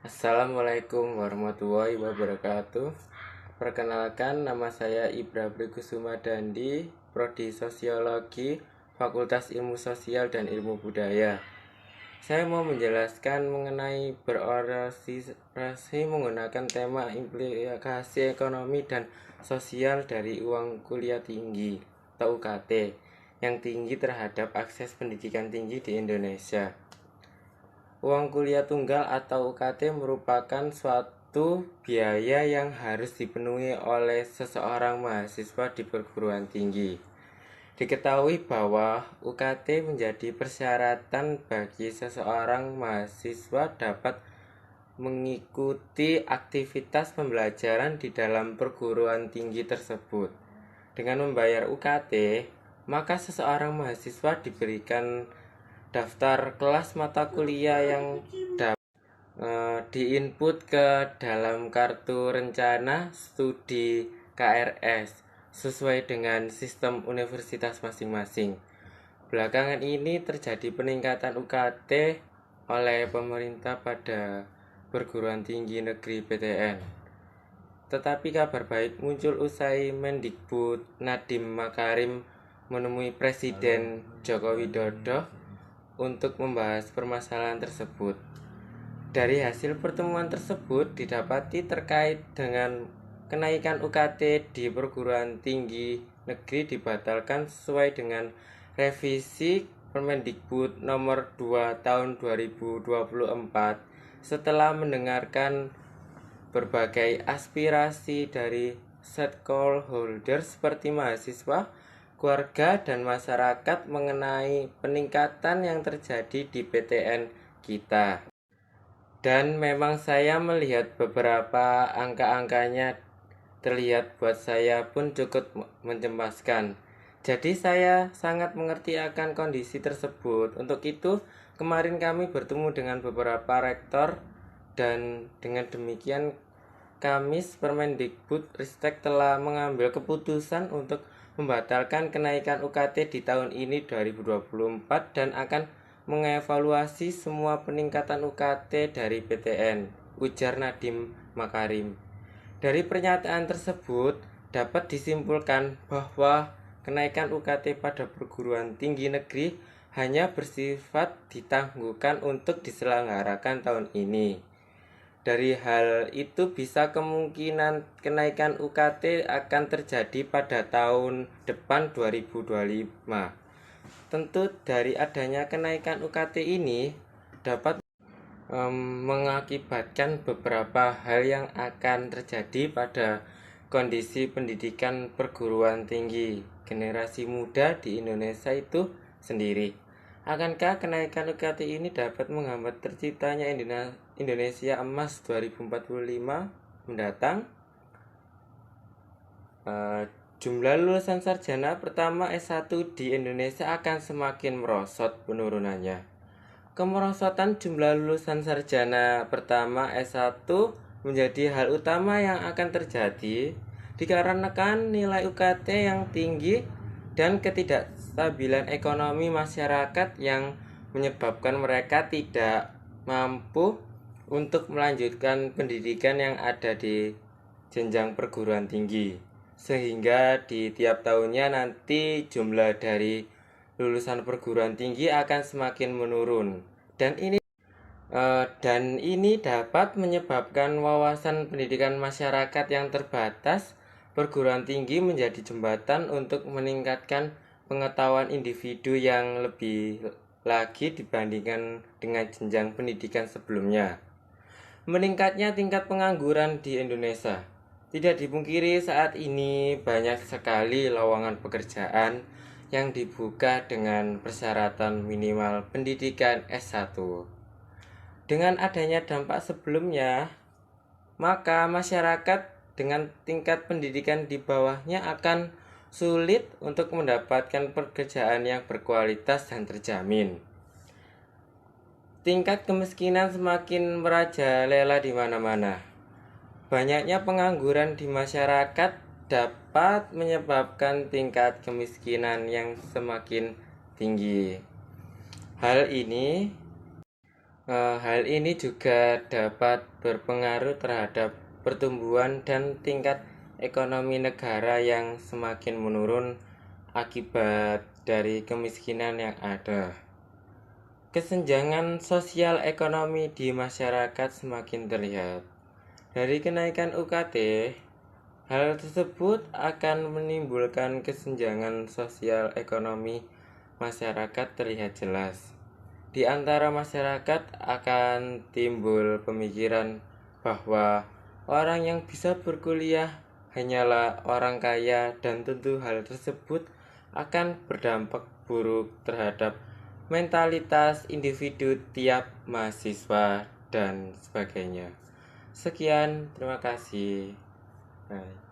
Assalamualaikum warahmatullahi wabarakatuh. Perkenalkan, nama saya Ibra Kusuma Dandi, Prodi Sosiologi, Fakultas Ilmu Sosial dan Ilmu Budaya. Saya mau menjelaskan mengenai berorganisasi menggunakan tema implikasi ekonomi dan sosial dari uang kuliah tinggi atau UKT yang tinggi terhadap akses pendidikan tinggi di Indonesia. Uang kuliah tunggal atau UKT merupakan suatu biaya yang harus dipenuhi oleh seseorang mahasiswa di perguruan tinggi. Diketahui bahwa UKT menjadi persyaratan bagi seseorang mahasiswa dapat mengikuti aktivitas pembelajaran di dalam perguruan tinggi tersebut. Dengan membayar UKT, maka seseorang mahasiswa diberikan daftar kelas mata kuliah yang diinput ke dalam kartu rencana studi KRS sesuai dengan sistem universitas masing-masing. Belakangan ini terjadi peningkatan UKT oleh pemerintah pada perguruan tinggi negeri PTN. Tetapi kabar baik muncul usai Mendikbud Nadiem Makarim menemui Presiden Joko Widodo untuk membahas permasalahan tersebut. Dari hasil pertemuan tersebut didapati terkait dengan kenaikan UKT di perguruan tinggi negeri dibatalkan sesuai dengan revisi Permendikbud nomor 2 tahun 2024 setelah mendengarkan berbagai aspirasi dari stakeholder seperti mahasiswa, keluarga, dan masyarakat mengenai peningkatan yang terjadi di PTN kita. Dan memang saya melihat beberapa angka-angkanya terlihat buat saya pun cukup mencemaskan. Jadi saya sangat mengerti akan kondisi tersebut. Untuk itu, kemarin kami bertemu dengan beberapa rektor dan dengan demikian Kamis Permendikbud Ristek telah mengambil keputusan untuk membatalkan kenaikan UKT di tahun ini 2024 dan akan mengevaluasi semua peningkatan UKT dari PTN, ujar Nadiem Makarim. Dari pernyataan tersebut dapat disimpulkan bahwa kenaikan UKT pada perguruan tinggi negeri hanya bersifat ditangguhkan untuk diselenggarakan tahun ini. Dari hal itu bisa kemungkinan kenaikan UKT akan terjadi pada tahun depan 2025. Tentu dari adanya kenaikan UKT ini dapat mengakibatkan beberapa hal yang akan terjadi pada kondisi pendidikan perguruan tinggi generasi muda di Indonesia itu sendiri. Akankah kenaikan UKT ini dapat menghambat terciptanya Indonesia Emas 2045 mendatang? Jumlah lulusan sarjana pertama S1 di Indonesia akan semakin merosot penurunannya. Kemerosotan jumlah lulusan sarjana pertama S1 menjadi hal utama yang akan terjadi dikarenakan nilai UKT yang tinggi dan ketidakstabilan ekonomi masyarakat yang menyebabkan mereka tidak mampu untuk melanjutkan pendidikan yang ada di jenjang perguruan tinggi, sehingga di tiap tahunnya nanti jumlah dari lulusan perguruan tinggi akan semakin menurun dan ini dapat menyebabkan wawasan pendidikan masyarakat yang terbatas. Perguruan tinggi menjadi jembatan untuk meningkatkan pengetahuan individu yang lebih lagi dibandingkan dengan jenjang pendidikan sebelumnya. Meningkatnya tingkat pengangguran di Indonesia. Tidak dipungkiri saat ini banyak sekali lowongan pekerjaan yang dibuka dengan persyaratan minimal pendidikan S1. Dengan adanya dampak sebelumnya, maka masyarakat dengan tingkat pendidikan di bawahnya akan sulit untuk mendapatkan pekerjaan yang berkualitas dan terjamin. Tingkat kemiskinan semakin merajalela di mana-mana. Banyaknya pengangguran di masyarakat dapat menyebabkan tingkat kemiskinan yang semakin tinggi. Hal ini Hal ini juga dapat berpengaruh terhadap pertumbuhan dan tingkat ekonomi negara yang semakin menurun akibat dari kemiskinan yang ada. Kesenjangan sosial ekonomi di masyarakat semakin terlihat. Dari kenaikan UKT, hal tersebut akan menimbulkan kesenjangan sosial ekonomi masyarakat terlihat jelas. Di antara masyarakat akan timbul pemikiran bahwa orang yang bisa berkuliah hanyalah orang kaya, dan tentu hal tersebut akan berdampak buruk terhadap mentalitas individu tiap mahasiswa dan sebagainya. Sekian, terima kasih. Bye.